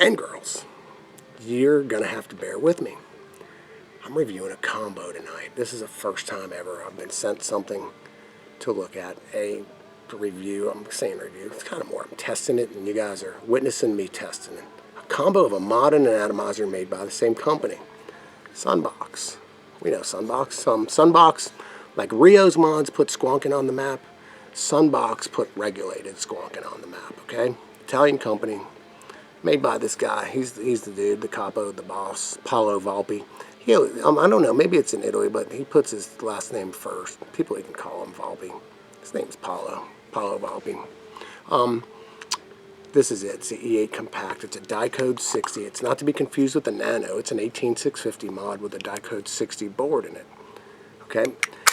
and girls, you're going to have to bear with me. I'm reviewing a combo tonight. This is the first time ever I've been sent something to look at, to review. I'm saying review. It's kind of more, I'm testing it, and you guys are witnessing me testing it. A combo of a mod and an atomizer made by the same company, Sunbox. We know Sunbox. Sunbox, like Rio's mods, put Squonking on the map. Sunbox put regulated Squonking on the map, okay? Italian company, made by this guy. He's the dude, the capo, the boss, Paolo Volpi. I don't know, maybe it's in Italy, but he puts his last name first. People even call him Volpi. His name's Paolo Volpi. This is it. It's the E8 Kompakt. It's a Dicodes 60. It's not to be confused with the Nano. It's an 18650 mod with a Dicodes 60 board in it. Okay?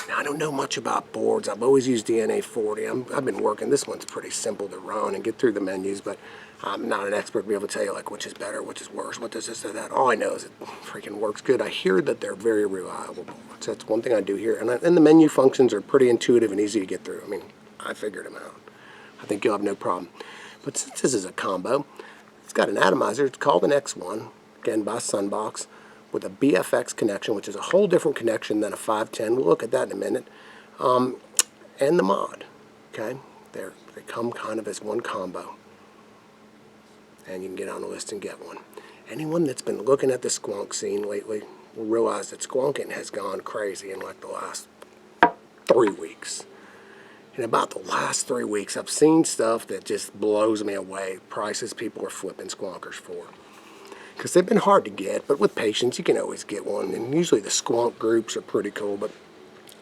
Now, I don't know much about boards. I've always used DNA 40. I've been working. This one's pretty simple to run and get through the menus, but I'm not an expert to be able to tell you like which is better, which is worse, what does this or that. All I know is it freaking works good. I hear that they're very reliable boards. That's one thing I do hear. And the menu functions are pretty intuitive and easy to get through. I mean, I figured them out. I think you'll have no problem. But since this is a combo, it's got an atomizer. It's called an Xone, again by Sunbox, with a BFX connection, which is a whole different connection than a 510. We'll look at that in a minute. And the mod, okay? They come kind of as one combo. And you can get on the list and get one. Anyone that's been looking at the squonk scene lately will realize that squonking has gone crazy in like the last 3 weeks. In about the last 3 weeks, I've seen stuff that just blows me away. Prices people are flipping squonkers for. Because they've been hard to get, but with patience, you can always get one. And usually the squonk groups are pretty cool, but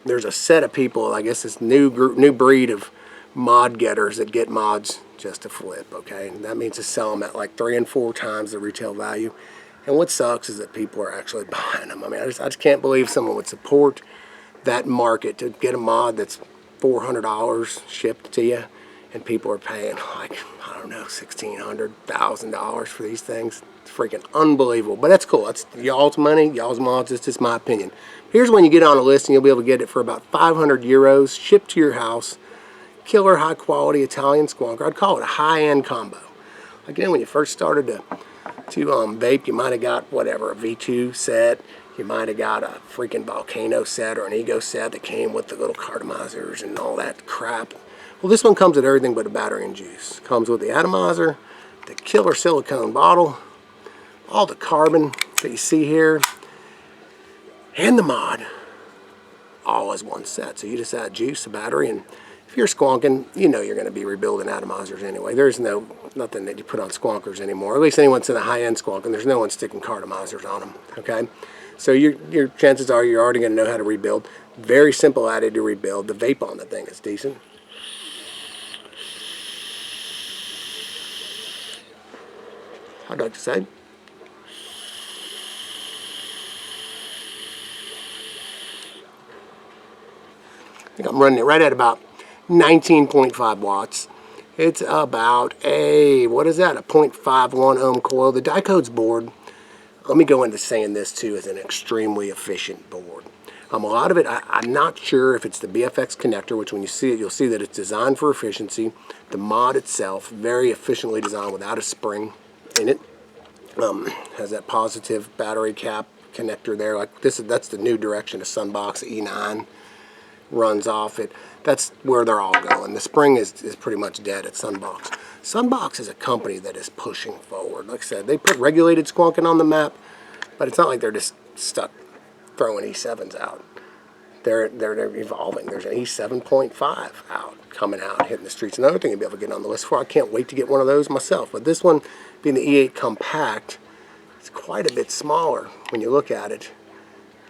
there's a set of people, I guess this new breed of mod getters that get mods just to flip, okay? And that means to sell them at like 3 and 4 times the retail value. And what sucks is that people are actually buying them. I mean, I just can't believe someone would support that market to get a mod that's $400 shipped to you, and people are paying like, I don't know, $1,600, $1,000 for these things. It's freaking unbelievable. But that's cool. That's y'all's money, y'all's mods. It's just my opinion. Here's when you get on a list and you'll be able to get it for about 500 euros, shipped to your house. Killer high quality Italian squonker. I'd call it a high-end combo. Again, when you first started to vape, you might have got whatever, a V2 set. You might have got a freaking Volcano set or an Ego set that came with the little cartomizers and all that crap. Well, this one comes with everything but a battery and juice. Comes with the atomizer, the killer silicone bottle, all the carbon that you see here, and the mod, all as one set. So you just add juice, a battery, and if you're squonking, you know you're going to be rebuilding atomizers anyway. There's nothing that you put on squonkers anymore. At least anyone's in a high-end squonking, there's no one sticking cartomizers on them, okay? So your chances are you're already going to know how to rebuild. Very simple added to rebuild. The vape on the thing is decent. I'd like to say. I think I'm running it right at about 19.5 watts. It's about a, what is that, a 0.51 ohm coil. The Dicodes board, let me go into saying this too, is an extremely efficient board. A lot of it, I'm not sure if it's the BFX connector, which when you see it, you'll see that it's designed for efficiency. The mod itself, very efficiently designed without a spring in it. Has that positive battery cap connector there. Like that's the new direction of Sunbox E9 runs off it. That's where they're all going. The spring is pretty much dead at Sunbox. Sunbox is a company that is pushing forward. Like I said, they put regulated squonking on the map, but it's not like they're just stuck throwing E7s out. They're evolving. There's an E7.5 coming out, hitting the streets. Another thing you'll be able to get on the list for. I can't wait to get one of those myself. But this one, being the E8 Kompakt, it's quite a bit smaller when you look at it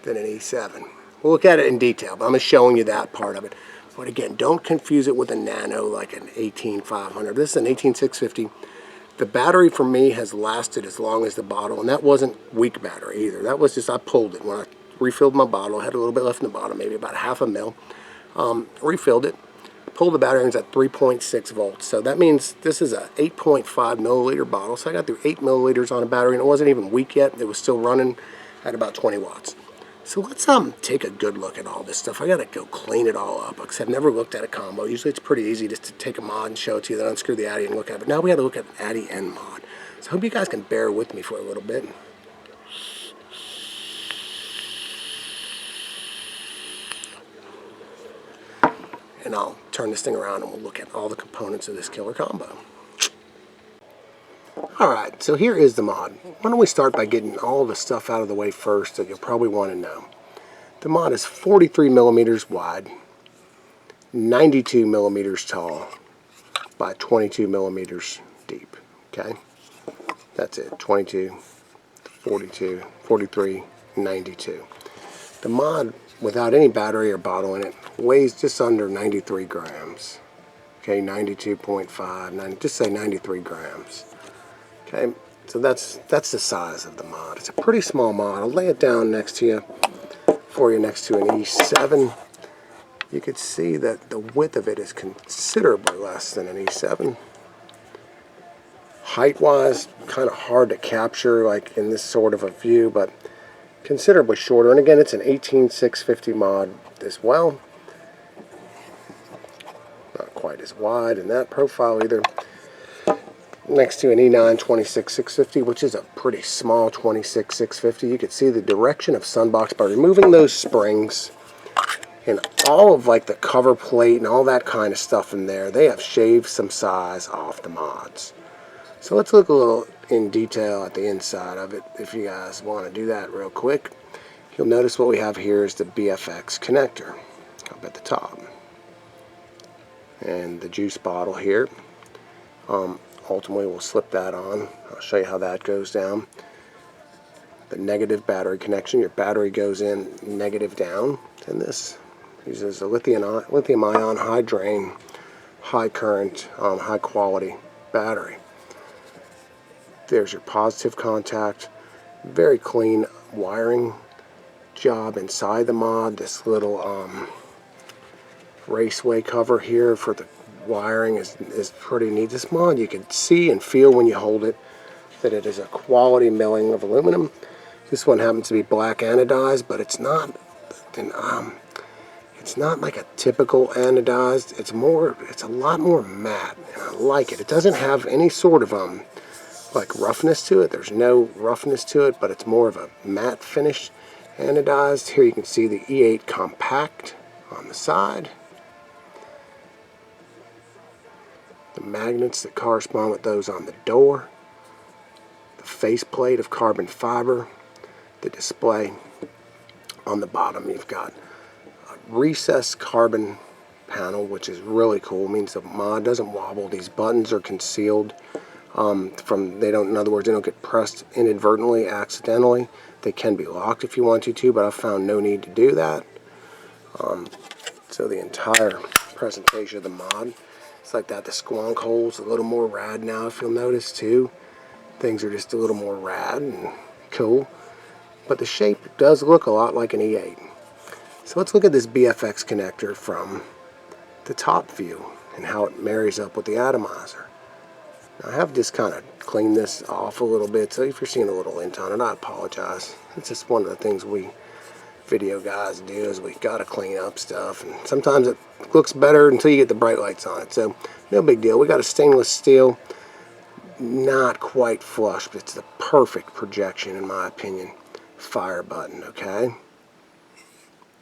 than an E7. We'll look at it in detail, but I'm just showing you that part of it. But again, don't confuse it with a Nano like an 18500. This is an 18650. The battery for me has lasted as long as the bottle, and that wasn't weak battery either. That was just, I pulled it when I refilled my bottle. I had a little bit left in the bottom, maybe about half a mil. Refilled it, pulled the battery, and it's at 3.6 volts. So that means this is a 8.5 milliliter bottle. So I got through 8 milliliters on a battery, and it wasn't even weak yet. It was still running at about 20 watts. So let's take a good look at all this stuff. I gotta go clean it all up because I've never looked at a combo. Usually it's pretty easy just to take a mod and show it to you, then unscrew the Addy and look at it. But now we gotta look at Addy and mod. So I hope you guys can bear with me for a little bit. And I'll turn this thing around and we'll look at all the components of this killer combo. Alright, so here is the mod. Why don't we start by getting all the stuff out of the way first that you'll probably want to know. The mod is 43 millimeters wide, 92 millimeters tall, by 22 millimeters deep. Okay? That's it. 22, 42, 43, 92. The mod, without any battery or bottle in it, weighs just under 93 grams. Okay, 92.5, just say 93 grams. Okay, so that's the size of the mod. It's a pretty small mod. I'll lay it down next to you, for you, next to an E7. You can see that the width of it is considerably less than an E7. Height-wise, kind of hard to capture like in this sort of a view, but considerably shorter. And again, it's an 18650 mod as well. Not quite as wide in that profile either. Next to an E9 26650, which is a pretty small 26650. You can see the direction of Sunbox by removing those springs and all of like the cover plate and all that kind of stuff in there. They have shaved some size off the mods. So let's look a little in detail at the inside of it if you guys want to do that real quick. You'll notice what we have here is the BFX connector up at the top. And the juice bottle here. Ultimately we'll slip that on. I'll show you how that goes down. The negative battery connection. Your battery goes in negative down. And this uses a lithium ion high drain, high current, high quality battery. There's your positive contact. Very clean wiring job inside the mod. This little raceway cover here for the wiring is pretty neat. This mod, you can see and feel when you hold it that it is a quality milling of aluminum. This one happens to be black anodized, but it's not like a typical anodized. It's a lot more matte, and I like it. It doesn't have any sort of like roughness to it. There's no roughness to it, but it's more of a matte finish anodized. Here you can see the E8 Kompakt on the side. The magnets that correspond with those on the door, the faceplate of carbon fiber, the display. On the bottom you've got a recessed carbon panel, which is really cool. It means the mod doesn't wobble. These buttons are concealed in other words, they don't get pressed inadvertently, accidentally. They can be locked if you want to, but I've found no need to do that. So the entire presentation of the mod, it's like that. The squonk hole's a little more rad now, if you'll notice too. Things are just a little more rad and cool. But the shape does look a lot like an E8. So let's look at this BFX connector from the top view and how it marries up with the Atomizer. Now I have just kind of cleaned this off a little bit, so if you're seeing a little lint on it, I apologize. It's just one of the things we video guys do, is we gotta clean up stuff, and sometimes it looks better until you get the bright lights on it. So no big deal. We got a stainless steel, not quite flush, but it's the perfect projection in my opinion, fire button. Okay,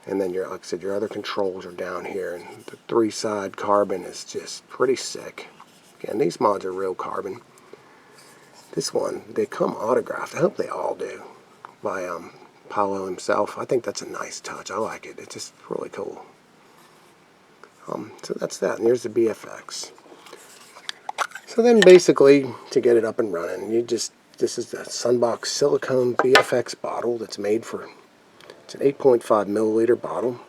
and then like I said, your other controls are down here, and the 3-side carbon is just pretty sick. Again, these mods are real carbon. This one, they come autographed. I hope they all do, by Paulo himself. I think that's a nice touch. I like it. It's just really cool. So that's that. And here's the BFX. So then basically, to get it up and running, this is the Sunbox silicone BFX bottle that's made for, it's an 8.5 milliliter bottle.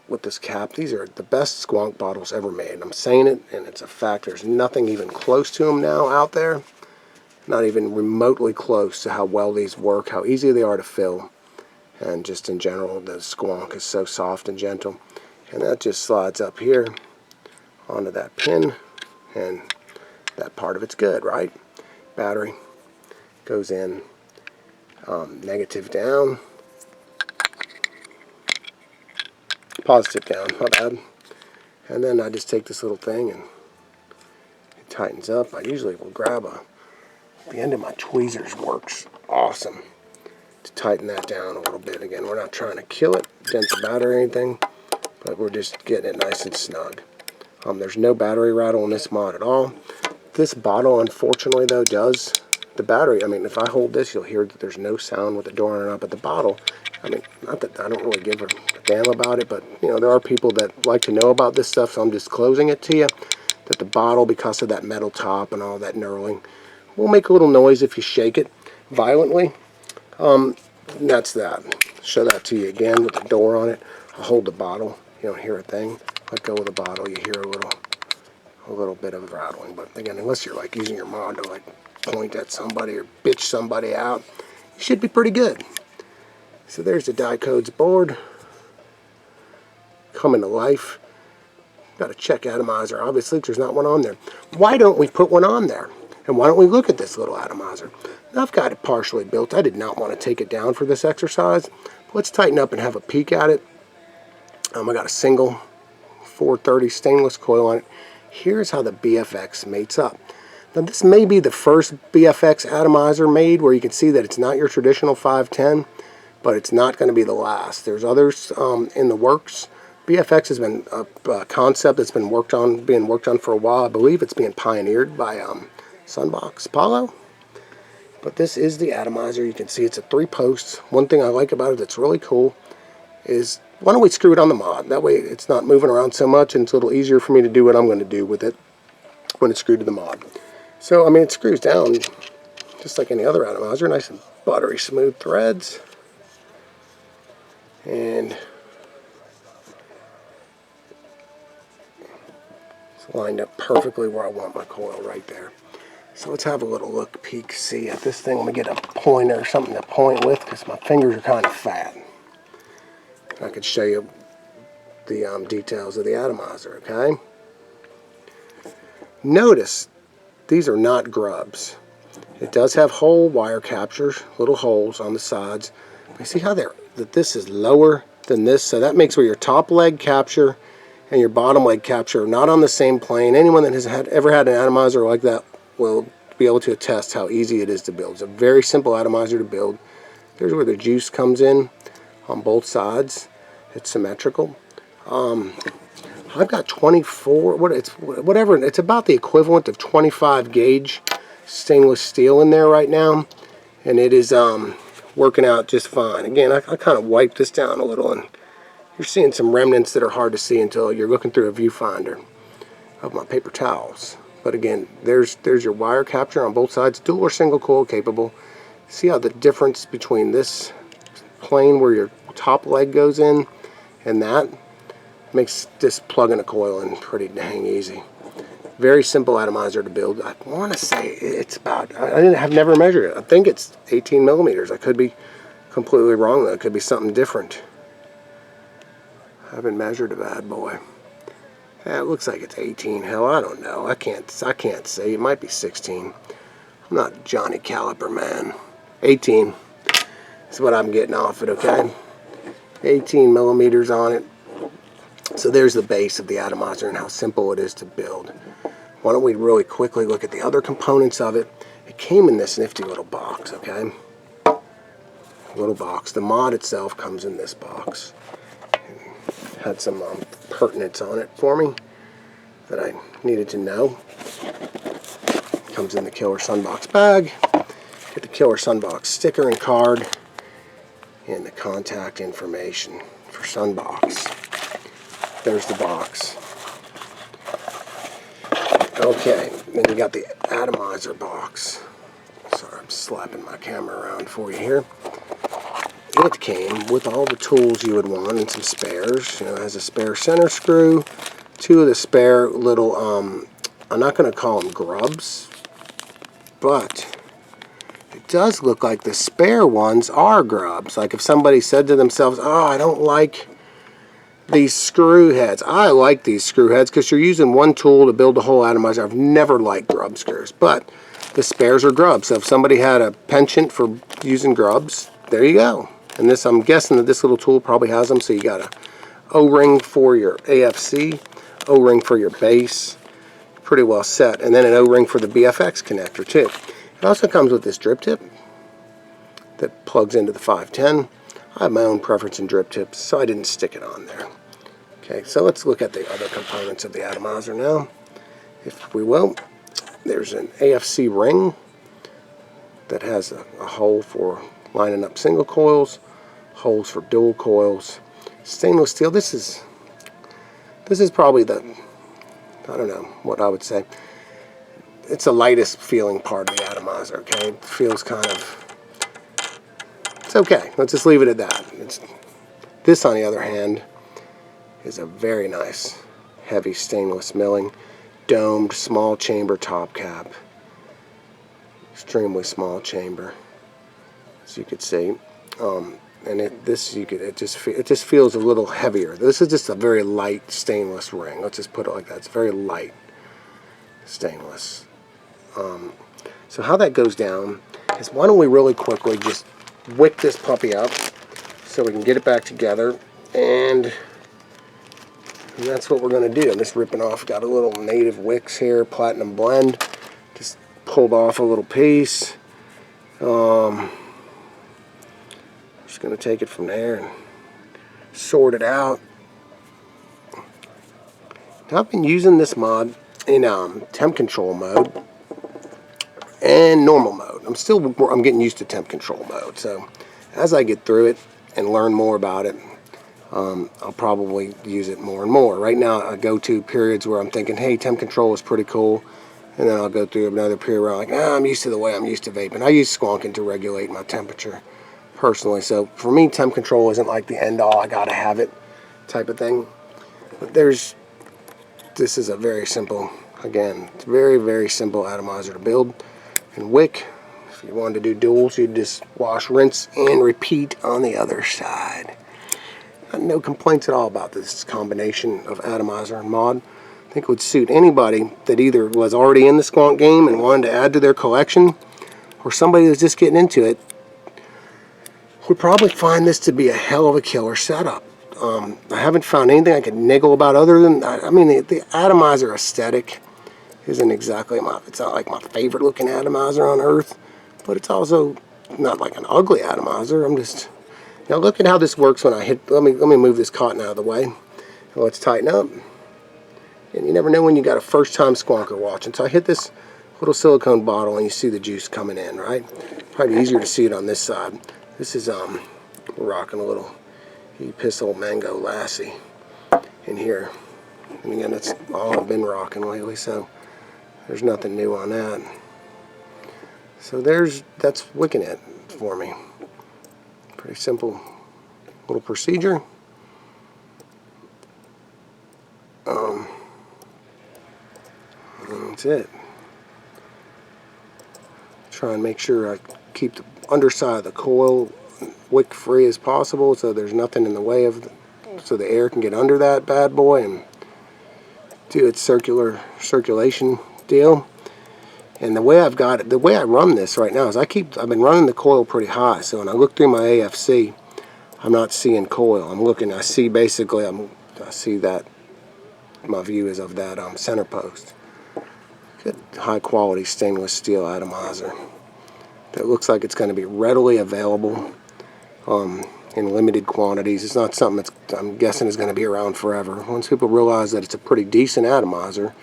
With this cap. These are the best squonk bottles ever made. I'm saying it, and it's a fact. There's nothing even close to them now out there. Not even remotely close to how well these work, how easy they are to fill, and just in general, the squonk is so soft and gentle. And that just slides up here onto that pin, and that part of it's good, right? Battery goes in negative down, positive down, my bad. And then I just take this little thing and tightens up. I usually will grab the end of my tweezers. Works awesome to tighten that down a little bit. Again, we're not trying to kill it, dent the battery or anything, but we're just getting it nice and snug. There's no battery rattle in this mod at all. This bottle, unfortunately, though, does. The battery, I mean, if I hold this, you'll hear that there's no sound with the door on or not, but the bottle, I mean, not that I don't really give a damn about it, but, you know, there are people that like to know about this stuff, so I'm disclosing it to you, that the bottle, because of that metal top and all that knurling, will make a little noise if you shake it violently. That's that. Show that to you again with the door on it. I'll hold the bottle. You don't hear a thing. Let go of the bottle. You hear a little bit of rattling. But again, unless you're like using your mod to like point at somebody or bitch somebody out, you should be pretty good. So there's the Dicodes board. Coming to life. Got to check Atomizer. Obviously, there's not one on there. Why don't we put one on there? And why don't we look at this little Atomizer? Now, I've got it partially built. I did not want to take it down for this exercise. Let's tighten up and have a peek at it. I got a single 430 stainless coil on it. Here's how the BFX mates up. Now, this may be the first BFX atomizer made where you can see that it's not your traditional 510, but it's not going to be the last. There's others in the works. BFX has been a concept that's been being worked on for a while. I believe it's being pioneered by Sunbox, Apollo. But this is the atomizer. You can see it's a 3 posts. One thing I like about it that's really cool is, why don't we screw it on the mod? That way it's not moving around so much, and it's a little easier for me to do what I'm going to do with it when it's screwed to the mod. So, I mean, it screws down just like any other atomizer. Nice and buttery smooth threads. And it's lined up perfectly where I want my coil, right there. So let's have a little look, peek, see at this thing. Let me get a pointer or something to point with, because my fingers are kind of fat. I could show you the details of the atomizer, okay? Notice these are not grubs. It does have hole wire captures, little holes on the sides. You see how that this is lower than this, so that makes where your top leg capture and your bottom leg capture are not on the same plane. Anyone that has ever had an atomizer like that will be able to attest how easy it is to build. It's a very simple atomizer to build. There's where the juice comes in on both sides. It's symmetrical. I've got 24, whatever, it's about the equivalent of 25 gauge stainless steel in there right now, and it is working out just fine. Again, I kind of wiped this down a little, and you're seeing some remnants that are hard to see until you're looking through a viewfinder of my paper towels. But again, there's your wire capture on both sides, dual or single coil capable. See how the difference between this plane where your top leg goes in and that makes this plugging a coil in pretty dang easy. Very simple atomizer to build. I want to say it's about, I've never measured it. I think it's 18 millimeters. I could be completely wrong though. It could be something different. I haven't measured a bad boy. It looks like it's 18. Hell, I don't know. I can't say. It might be 16. I'm not Johnny Caliper, man. 18 is what I'm getting off it, okay? 18 millimeters on it. So there's the base of the atomizer and how simple it is to build. Why don't we really quickly look at the other components of it. It came in this nifty little box, okay? Little box. The mod itself comes in this box. Had some pertinence on it for me that I needed to know. Comes in the Killer Sunbox bag. Get the Killer Sunbox sticker and card and the contact information for Sunbox. There's the box. Okay, then you got the atomizer box. Sorry, I'm slapping my camera around for you here. It came with all the tools you would want and some spares. You know, it has a spare center screw, 2 of the spare little, I'm not going to call them grubs, but it does look like the spare ones are grubs. Like if somebody said to themselves, oh, I don't like these screw heads. I like these screw heads because you're using one tool to build a whole atomizer. I've never liked grub screws, but the spares are grubs. So if somebody had a penchant for using grubs, there you go. And this, I'm guessing that this little tool probably has them. So you got a O-ring for your AFC, O-ring for your base. pretty well set. And then an O-ring for the BFX connector too. It also comes with this drip tip that plugs into the 510. I have my own preference in drip tips, so I didn't stick it on there. Okay, so let's look at the other components of the atomizer now, if we will. There's an AFC ring that has a hole for lining up single coils, holes for dual coils. Stainless steel. This is probably the, I don't know what I would say. It's the lightest feeling part of the atomizer. Okay, it feels kind of. It's okay. Let's just leave it at that. This, on the other hand, is a very nice, heavy stainless milling, domed, small chamber top cap. Extremely small chamber, as you could see. And it just feels a little heavier. This is just a very light stainless ring. Let's just put it like that. It's very light stainless. So how that goes down is, why don't we really quickly just wick this puppy up so we can get it back together, and that's what we're going to do. I'm just ripping off, got a little native wicks here, platinum blend, just pulled off a little piece. Just going to take it from there and sort it out. Now, I've been using this mod in temp control mode and normal mode. I'm getting used to temp control mode, so as I get through it and learn more about it, I'll probably use it more and more. Right now I go to periods where I'm thinking, hey, temp control is pretty cool, and then I'll go through another period where I'm like, I'm used to the way I'm used to vaping. I use Squonking to regulate my temperature personally, so for me temp control isn't like the end all, I gotta have it type of thing. But this is a very simple, again, it's very, very simple atomizer to build and wick. If you wanted to do duals, you'd just wash, rinse, and repeat on the other side. No complaints at all about this combination of atomizer and mod. I think it would suit anybody that either was already in the Squonk game and wanted to add to their collection, or somebody that's just getting into it would probably find this to be a hell of a killer setup. I haven't found anything I could niggle about other than, I mean, the atomizer aesthetic isn't exactly it's not like my favorite looking atomizer on earth, but it's also not like an ugly atomizer. I'm just, now look at how this works when I hit, let me move this cotton out of the way. Let's tighten up. And you never know when you got a first time Squonker watching. So I hit this little silicone bottle and you see the juice coming in, right? Probably easier to see it on this side. This is, we're rocking a little Epistle Mango Lassie in here. And again, that's all I've been rocking lately, so there's nothing new on that. So that's wicking it for me. Pretty simple little procedure. That's it. Try and make sure I keep the underside of the coil wick free as possible, so there's nothing in the way of so the air can get under that bad boy and do its circulation deal. And the way I've got it, the way I run this right now is I've been running the coil pretty high, so when I look through my AFC, I'm not seeing coil. I'm looking, I see basically, I see that my view is of that center post. Good high quality stainless steel atomizer that looks like it's going to be readily available in limited quantities. It's not something that's, I'm guessing, is going to be around forever. Once people realize that it's a pretty decent atomizer,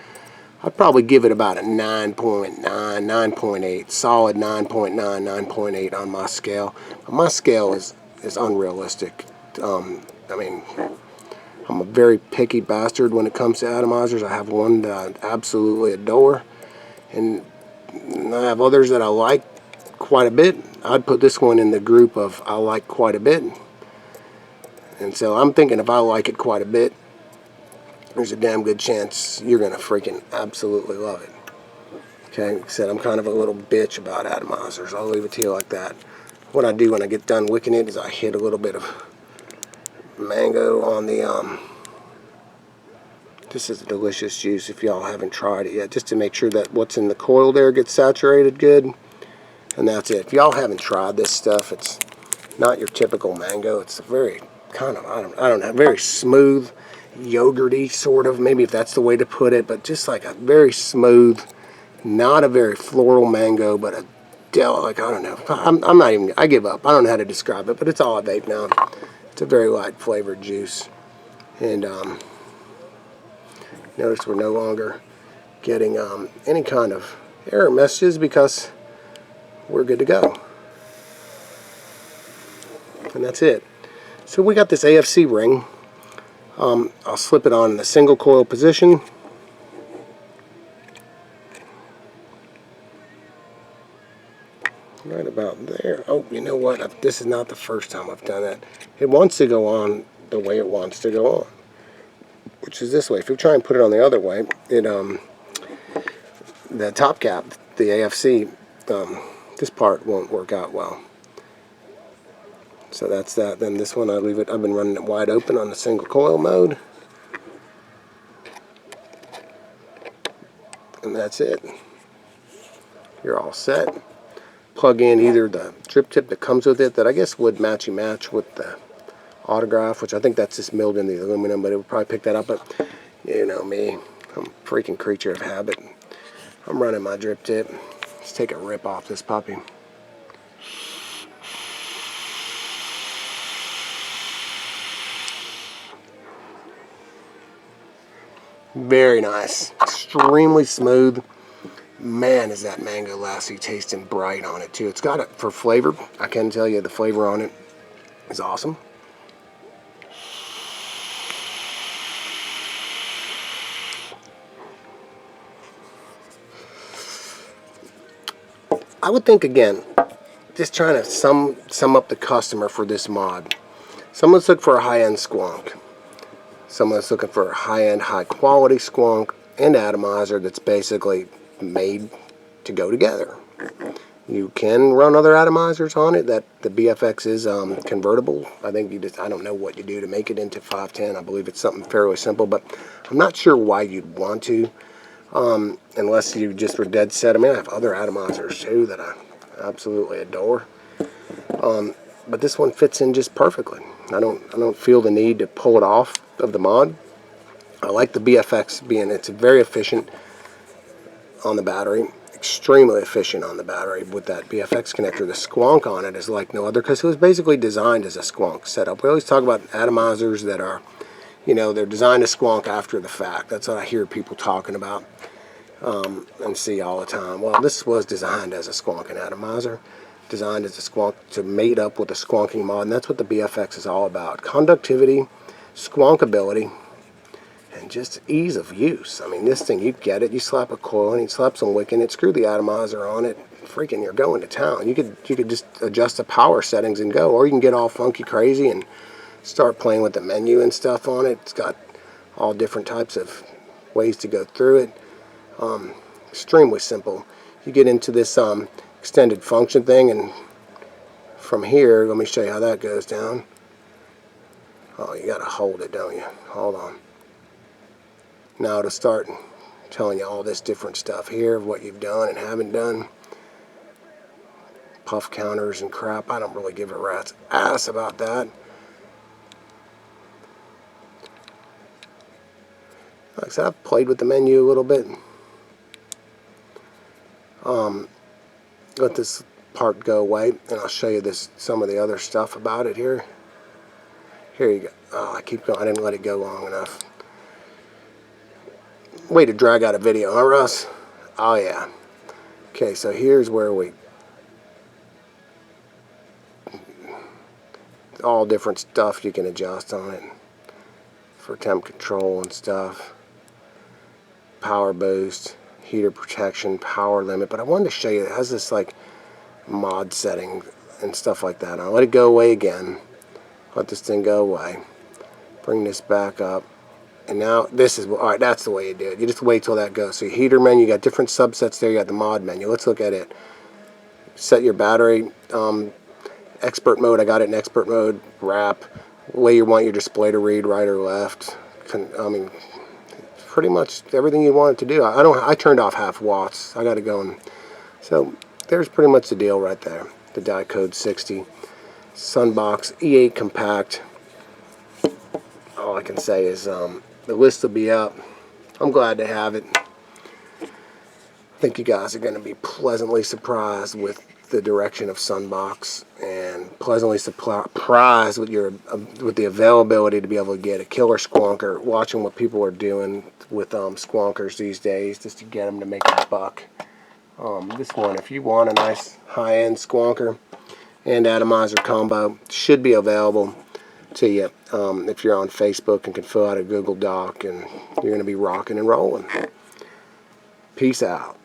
I'd probably give it about a 9.9, 9.8, solid 9.9, 9.8 on my scale. But my scale is unrealistic. I mean, I'm a very picky bastard when it comes to atomizers. I have one that I absolutely adore, and I have others that I like quite a bit. I'd put this one in the group of I like quite a bit. And so I'm thinking if I like it quite a bit, there's a damn good chance you're going to freaking absolutely love it. Okay, like I said, I'm kind of a little bitch about atomizers. I'll leave it to you like that. What I do when I get done wicking it is I hit a little bit of mango on the, this is a delicious juice if y'all haven't tried it yet, just to make sure that what's in the coil there gets saturated good. And that's it. If y'all haven't tried this stuff, it's not your typical mango. It's a very kind of, I don't know, very smooth, yogurty sort of, maybe if that's the way to put it, but just like a very smooth, not a very floral mango, but a like, I don't know. I'm not even, I give up. I don't know how to describe it, but it's all I vape now. It's a very light flavored juice. And notice we're no longer getting any kind of error messages because we're good to go. And that's it. So we got this AFC ring. I'll slip it on in a single coil position. Right about there. Oh, you know what? This is not the first time I've done that. It wants to go on the way it wants to go on, which is this way. If you try and put it on the other way, it the top cap, the AFC, this part won't work out well. So that's that. Then this one, I leave it. I've been running it wide open on the single coil mode, and that's it. You're all set. Plug in either the drip tip that comes with it, that I guess would matchy match with the autograph, which I think that's just milled in the aluminum, but it would probably pick that up. But you know me, I'm a freaking creature of habit. I'm running my drip tip. Let's take a rip off this puppy. Very nice, extremely smooth. Man, is that mango lassi tasting bright on it too. It's got it for flavor. I can tell you the flavor on it is awesome. I would think, again, just trying to sum up the customer for this mod. Someone's looking for a high-end squonk. Someone's looking for a high-end, high-quality squonk and atomizer that's basically made to go together. You can run other atomizers on it. That the BFX is convertible. I think you just, I don't know what you do to make it into 510. I believe it's something fairly simple, but I'm not sure why you'd want to, unless you just were dead set. I mean, I have other atomizers too that I absolutely adore, but this one fits in just perfectly. I don't feel the need to pull it off of the mod. I like the BFX being, it's very efficient on the battery, extremely efficient on the battery with that BFX connector. The squonk on it is like no other because it was basically designed as a squonk setup. We always talk about atomizers that are, you know, they're designed to squonk after the fact. That's what I hear people talking about and see all the time. Well, this was designed as a squonking atomizer, designed as a squonk to mate up with a squonking mod, and that's what the BFX is all about. Conductivity, squonkability, and just ease of use. I mean, this thing, you get it, you slap a coil in it, you slap some wick in it, screw the atomizer on it, freaking you're going to town. You could just adjust the power settings and go, or you can get all funky crazy and start playing with the menu and stuff on it. It's got all different types of ways to go through it. Extremely simple. You get into this extended function thing, and from here, let me show you how that goes down. Oh, you gotta hold it, don't you? Hold on. Now to start telling you all this different stuff here of what you've done and haven't done. Puff counters and crap. I don't really give a rat's ass about that. Like I said, I've played with the menu a little bit. Let this part go away, and I'll show you some of the other stuff about it here. Here you go. Oh, I keep going. I didn't let it go long enough. Way to drag out a video, huh, Russ? Oh, yeah. Okay, so here's where all different stuff you can adjust on it for temp control and stuff. Power boost, heater protection, power limit. But I wanted to show you, it has this like mod setting and stuff like that. I'll let it go away again. Let this thing go away. Bring this back up. And now this is, alright, that's the way you do it. You just wait till that goes. So your heater menu, you got different subsets there. You got the mod menu. Let's look at it. Set your battery. Expert mode, I got it in expert mode. Wrap. The way you want your display to read, right or left. I mean, pretty much everything you want it to do. I turned off half watts. I got it going. So there's pretty much the deal right there. The Dicodes 60. Sunbox E8 Kompakt. all I can say is the list will be up. I'm glad to have it. I think you guys are going to be pleasantly surprised with the direction of Sunbox, and pleasantly surprised with the availability to be able to get a killer Squonker. Watching what people are doing with Squonkers these days just to get them to make a buck. This one, if you want a nice high-end Squonker and Atomizer combo, should be available to you if you're on Facebook and can fill out a Google Doc, and you're going to be rocking and rolling. Peace out.